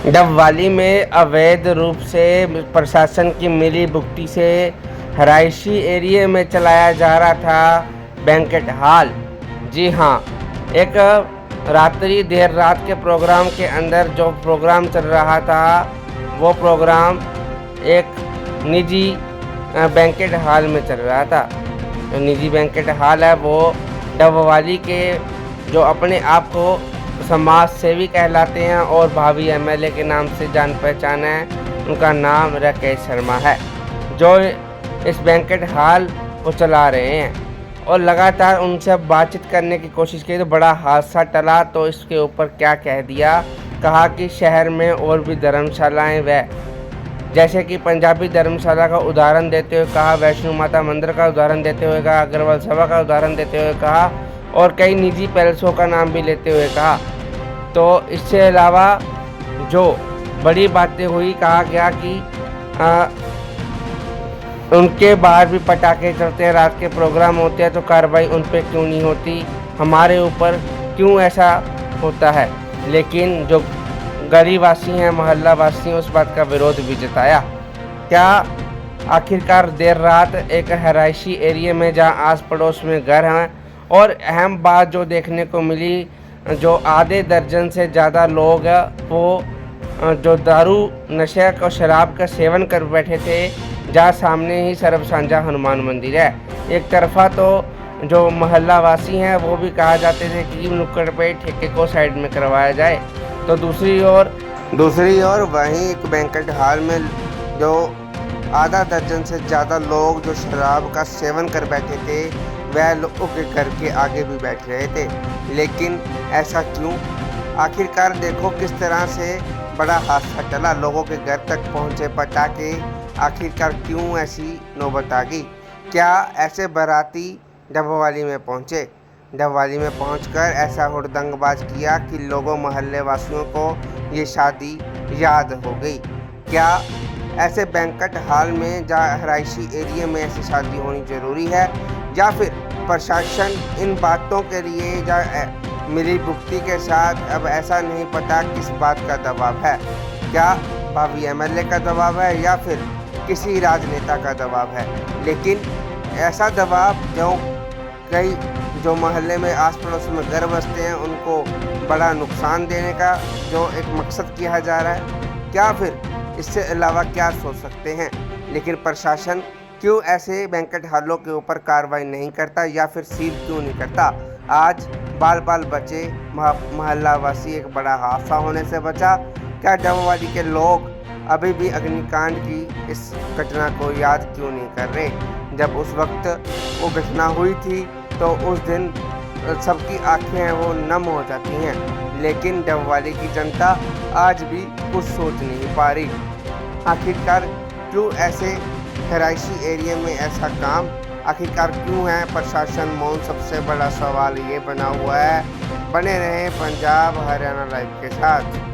डबवाली में अवैध रूप से प्रशासन की मिलीभुगती से रिहायशी एरिया में चलाया जा रहा था बैंकेट हॉल। जी हाँ, एक देर रात के प्रोग्राम के अंदर जो प्रोग्राम चल रहा था, वो प्रोग्राम एक निजी बैंकेट हॉल में चल रहा था। जो निजी बैंकेट हॉल है वो डबवाली के जो अपने आप को समाज सेवी कहलाते हैं और भावी एमएलए के नाम से जान पहचान है, उनका नाम राकेश शर्मा है, जो इस बैंकेट हॉल को चला रहे हैं। और लगातार उनसे बातचीत करने की कोशिश की तो बड़ा हादसा टला। तो इसके ऊपर क्या कह दिया, कहा कि शहर में और भी धर्मशालाएं जैसे कि पंजाबी धर्मशाला का उदाहरण देते हुए कहा, वैष्णो माता मंदिर का उदाहरण देते हुए कहा, अग्रवाल सभा का उदाहरण देते हुए कहा और कई निजी पैलेसों का नाम भी लेते हुए कहा। तो इससे अलावा जो बड़ी बातें हुई, कहा गया कि उनके बाहर भी पटाखे चलते हैं, रात के प्रोग्राम होते हैं, तो कार्रवाई उन पर क्यों नहीं होती, हमारे ऊपर क्यों ऐसा होता है। लेकिन जो गलीवासी हैं, मोहल्ला वासी हैं, उस बात का विरोध भी जताया। क्या आखिरकार देर रात एक रिहायशी एरिया में जहां आस पड़ोस में घर हैं, और अहम बात जो देखने को मिली, जो आधे दर्जन से ज़्यादा लोग वो जो दारू नशे और शराब का सेवन कर बैठे थे, जहाँ सामने ही सर्व साझा हनुमान मंदिर है। एक तरफा तो जो मोहल्ला वासी हैं वो भी कहा जाते थे कि नुक्कड़ पे ठेके को साइड में करवाया जाए, तो दूसरी ओर वहीं एक बैंकेट हॉल में जो आधा दर्जन से ज़्यादा लोग जो शराब का सेवन कर बैठे थे, वह लोगों के घर के आगे भी बैठ रहे थे। लेकिन ऐसा क्यों? आखिरकार देखो किस तरह से बड़ा हादसा टला, लोगों के घर तक पहुंचे पटाखे। आखिरकार क्यों ऐसी नौबत आ गई? क्या ऐसे बाराती डबवाली में पहुंचे? डबवाली में पहुंचकर ऐसा हुड़दंगबाज किया कि लोगों मोहल्ले वासियों को ये शादी याद हो गई। क्या ऐसे बैंकेट हॉल में जहाँ रिहायशी एरिया में ऐसी शादी होनी ज़रूरी है, या फिर प्रशासन इन बातों के लिए मिलीभुगती के साथ, अब ऐसा नहीं पता किस बात का दबाव है। क्या भावी एमएलए का दबाव है या फिर किसी राजनेता का दबाव है? लेकिन ऐसा दबाव जो मोहल्ले में आस पड़ोस में घर बसते हैं उनको बड़ा नुकसान देने का जो एक मकसद किया जा रहा है, क्या फिर इससे अलावा क्या सोच सकते हैं? लेकिन प्रशासन क्यों ऐसे बैंकेट हॉलों के ऊपर कार्रवाई नहीं करता, या फिर सील क्यों नहीं करता? आज बाल बाल बचे मोहल्ला वासी एक बड़ा हादसा होने से बचा। क्या डबवाली के लोग अभी भी अग्निकांड की इस घटना को याद क्यों नहीं कर रहे? जब उस वक्त वो घटना हुई थी तो उस दिन सबकी आंखें वो नम हो जाती हैं, लेकिन डबवाली की जनता आज भी कुछ सोच नहीं पा रही। आखिरकार क्यों ऐसे रिहायशी एरिया में ऐसा काम, आखिरकार क्यों है प्रशासन मौन? सबसे बड़ा सवाल ये बना हुआ है। बने रहें पंजाब हरियाणा लाइव के साथ।